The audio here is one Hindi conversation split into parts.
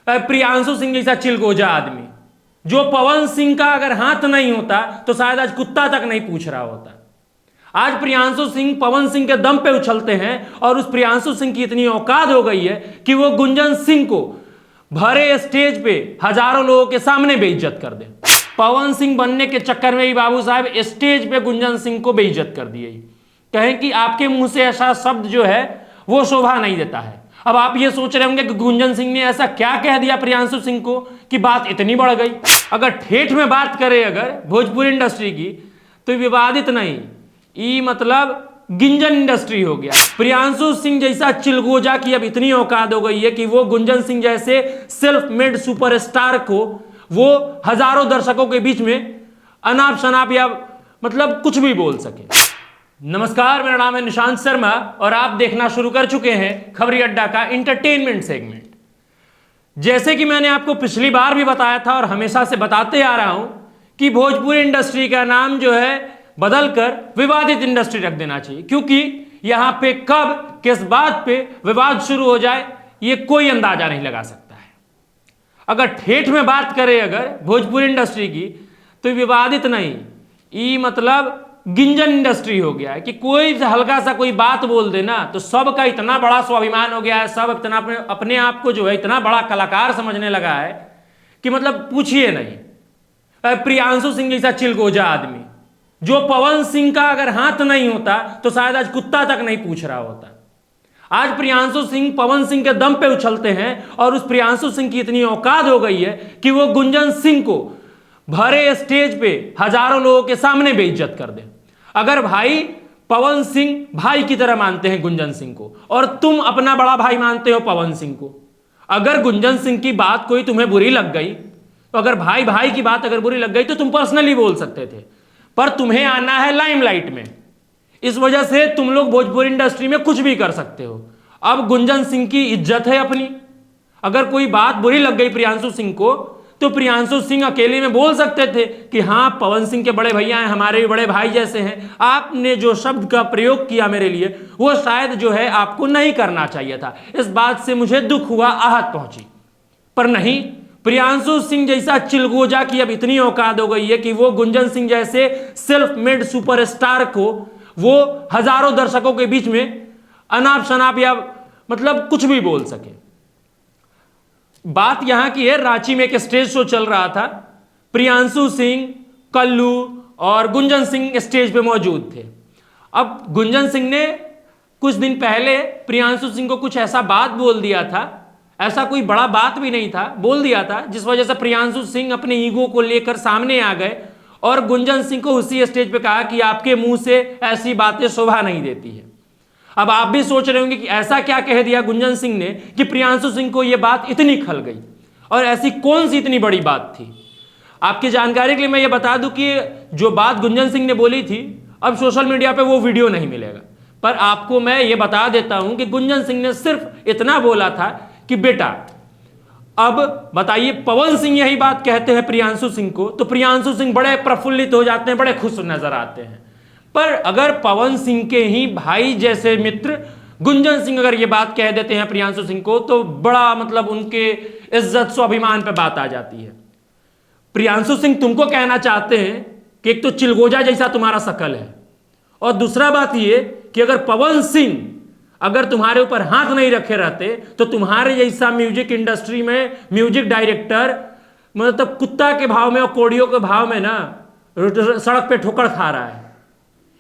प्रियांशु सिंह जैसा चिलगोजा आदमी, जो पवन सिंह का अगर हाथ नहीं होता तो शायद आज कुत्ता तक नहीं पूछ रहा होता। आज प्रियांशु सिंह पवन सिंह के दम पे उछलते हैं और उस प्रियांशु सिंह की इतनी औकात हो गई है कि वो गुंजन सिंह को भरे स्टेज पे हजारों लोगों के सामने बेइज्जत कर दे। पवन सिंह बनने के चक्कर में ही बाबू साहब स्टेज पे गुंजन सिंह को बेइज्जत कर दिए। कहें कि आपके मुंह से ऐसा शब्द जो है वो शोभा नहीं देता है। अब आप ये सोच रहे होंगे कि गुंजन सिंह ने ऐसा क्या कह दिया प्रियांशु सिंह को कि बात इतनी बढ़ गई। अगर ठेठ में बात करें अगर भोजपुरी इंडस्ट्री की तो विवादित नहीं, ई मतलब गिंजन इंडस्ट्री हो गया। प्रियांशु सिंह जैसा चिलगोजा की अब इतनी औकात हो गई है कि वो गुंजन सिंह जैसे सेल्फ मेड सुपरस्टार को वो हजारों दर्शकों के बीच में अनाप शनाप या मतलब कुछ भी बोल सके। नमस्कार, मेरा नाम है निशांत शर्मा और आप देखना शुरू कर चुके हैं खबरी अड्डा का इंटरटेनमेंट सेगमेंट। जैसे कि मैंने आपको पिछली बार भी बताया था और हमेशा से बताते आ रहा हूं कि भोजपुरी इंडस्ट्री का नाम जो है बदलकर विवादित इंडस्ट्री रख देना चाहिए, क्योंकि यहां पे कब किस बात पे विवाद शुरू हो जाए ये कोई अंदाजा नहीं लगा सकता है। अगर ठेठ में बात करें अगर भोजपुरी इंडस्ट्री की तो विवादित नहीं, ई मतलब गिंजन इंडस्ट्री हो गया है कि कोई हल्का सा कोई बात बोल देना तो सबका इतना बड़ा स्वाभिमान हो गया है, सब इतना अपने आप को जो है इतना बड़ा कलाकार समझने लगा है कि मतलब पूछिए नहीं। प्रियांशु सिंह जैसा चिलगोजा आदमी, जो पवन सिंह का अगर हाथ नहीं होता तो शायद आज कुत्ता तक नहीं पूछ रहा होता। आज प्रियांशु सिंह पवन सिंह के दम पे उछलते हैं और उस प्रियांशु सिंह की इतनी औकात हो गई है कि वो गुंजन सिंह को भरे स्टेज पे हजारों लोगों के सामने बेइज्जत कर दे। अगर भाई पवन सिंह भाई की तरह मानते हैं गुंजन सिंह को और तुम अपना बड़ा भाई मानते हो पवन सिंह को, अगर गुंजन सिंह की बात कोई तुम्हें बुरी लग गई तो अगर भाई भाई की बात अगर बुरी लग गई तो तुम पर्सनली बोल सकते थे, पर तुम्हें आना है लाइमलाइट में। इस वजह से तुम लोग भोजपुरी इंडस्ट्री में कुछ भी कर सकते हो। अब गुंजन सिंह की इज्जत है अपनी, अगर कोई बात बुरी लग गई प्रियांशु सिंह को तो प्रियांशु सिंह अकेले में बोल सकते थे कि हाँ पवन सिंह के बड़े भैया हैं, हमारे भी बड़े भाई जैसे हैं। आपने जो शब्द का प्रयोग किया मेरे लिए वो शायद जो है आपको नहीं करना चाहिए था। इस बात से मुझे दुख हुआ, आहत पहुंची, पर नहीं। प्रियांशु सिंह जैसा चिलगोजा की अब इतनी औकात हो गई है कि वो गुंजन सिंह जैसे सेल्फ मेड सुपरस्टार को वो हजारों दर्शकों के बीच में अनाप शनाप या मतलब कुछ भी बोल सके। बात यहां की है, रांची में एक स्टेज शो चल रहा था, प्रियांशु सिंह, कल्लू और गुंजन सिंह स्टेज पे मौजूद थे। अब गुंजन सिंह ने कुछ दिन पहले प्रियांशु सिंह को कुछ ऐसा बात बोल दिया था, ऐसा कोई बड़ा बात भी नहीं था, बोल दिया था, जिस वजह से प्रियांशु सिंह अपने ईगो को लेकर सामने आ गए और गुंजन सिंह को उसी स्टेज पे कहा कि आपके मुंह से ऐसी बातें शोभा नहीं देती है। अब आप भी सोच रहे होंगे कि ऐसा क्या कह दिया गुंजन सिंह ने कि प्रियांशु सिंह को यह बात इतनी खल गई, और ऐसी कौन सी इतनी बड़ी बात थी। आपकी जानकारी के लिए मैं ये बता दूं कि जो बात गुंजन सिंह ने बोली थी अब सोशल मीडिया पे वो वीडियो नहीं मिलेगा, पर आपको मैं ये बता देता हूं कि गुंजन सिंह ने सिर्फ इतना बोला था कि बेटा अब बताइए, पवन सिंह यही बात कहते हैं प्रियांशु सिंह को तो प्रियांशु सिंह बड़े प्रफुल्लित हो जाते हैं, बड़े खुश नजर आते हैं। पर अगर पवन सिंह के ही भाई जैसे मित्र गुंजन सिंह अगर ये बात कह देते हैं प्रियांशु सिंह को तो बड़ा मतलब उनके इज्जत स्वाभिमान पे बात आ जाती है। प्रियांशु सिंह तुमको कहना चाहते हैं कि एक तो चिलगोजा जैसा तुम्हारा शकल है, और दूसरा बात ये कि अगर पवन सिंह अगर तुम्हारे ऊपर हाथ नहीं रखे रहते तो तुम्हारे जैसा म्यूजिक इंडस्ट्री में म्यूजिक डायरेक्टर मतलब कुत्ता के भाव में और कोड़ियों के भाव में ना सड़क पे ठोकर खा रहा है।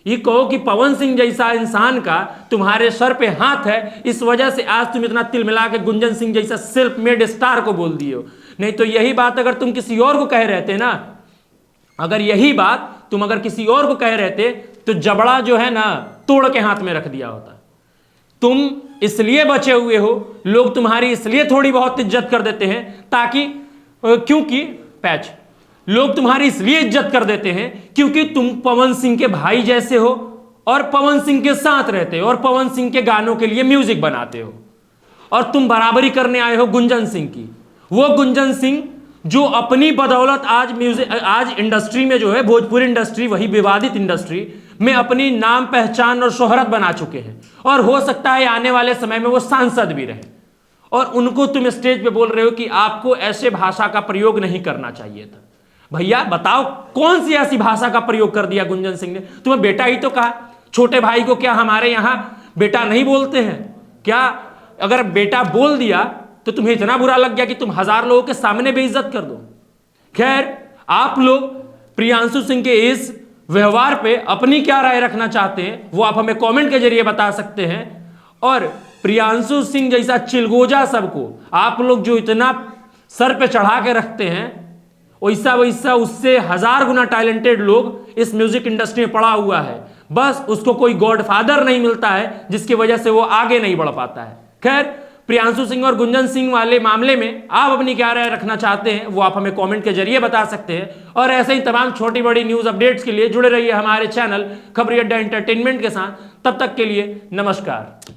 ये कहो कि पवन सिंह जैसा इंसान का तुम्हारे सर पे हाथ है, इस वजह से आज तुम इतना तिल मिला के गुंजन सिंह जैसा सेल्फ मेड स्टार को बोल दिए हो। नहीं तो यही बात अगर तुम किसी और को कह रहते ना, अगर यही बात तुम अगर किसी और को कह रहते तो जबड़ा जो है ना तोड़ के हाथ में रख दिया होता। तुम इसलिए बचे हुए हो, लोग तुम्हारी इसलिए थोड़ी बहुत इज्जत कर देते हैं ताकि क्योंकि पैच लोग तुम्हारी इसलिए इज्जत कर देते हैं क्योंकि तुम पवन सिंह के भाई जैसे हो और पवन सिंह के साथ रहते हो और पवन सिंह के गानों के लिए म्यूजिक बनाते हो, और तुम बराबरी करने आए हो गुंजन सिंह की। वो गुंजन सिंह जो अपनी बदौलत आज इंडस्ट्री में जो है भोजपुरी इंडस्ट्री, वही विवादित इंडस्ट्री में अपनी नाम पहचान और शोहरत बना चुके हैं, और हो सकता है आने वाले समय में वो सांसद भी रहे। और उनको तुम स्टेज पे बोल रहे हो कि आपको ऐसे भाषा का प्रयोग नहीं करना चाहिए था। भैया बताओ कौन सी ऐसी भाषा का प्रयोग कर दिया गुंजन सिंह ने? तुम्हें बेटा ही तो कहा। छोटे भाई को क्या हमारे यहां बेटा नहीं बोलते हैं क्या? अगर बेटा बोल दिया तो तुम्हें इतना बुरा लग गया कि तुम 1000 लोगों के सामने बेइज्जत कर दो। खैर, आप लोग प्रियांशु सिंह के इस व्यवहार पे अपनी क्या राय रखना चाहते हैं वो आप हमें कमेंट के जरिए बता सकते हैं। और प्रियांशु सिंह जैसा चिलगोजा सबको आप लोग जो इतना सर पे चढ़ा के रखते हैं, वैसा वैसा उससे 1000 गुना टैलेंटेड लोग इस म्यूजिक इंडस्ट्री में पड़ा हुआ है। बस उसको कोई गॉडफादर नहीं मिलता है जिसकी वजह से वो आगे नहीं बढ़ पाता है। खैर, प्रियांशु सिंह और गुंजन सिंह वाले मामले में आप अपनी क्या राय रखना चाहते हैं वो आप हमें कमेंट के जरिए बता सकते हैं। और ऐसे ही तमाम छोटी बड़ी न्यूज अपडेट्स के लिए जुड़े रहिए हमारे चैनल खबरी अड्डा एंटरटेनमेंट के साथ। तब तक के लिए नमस्कार।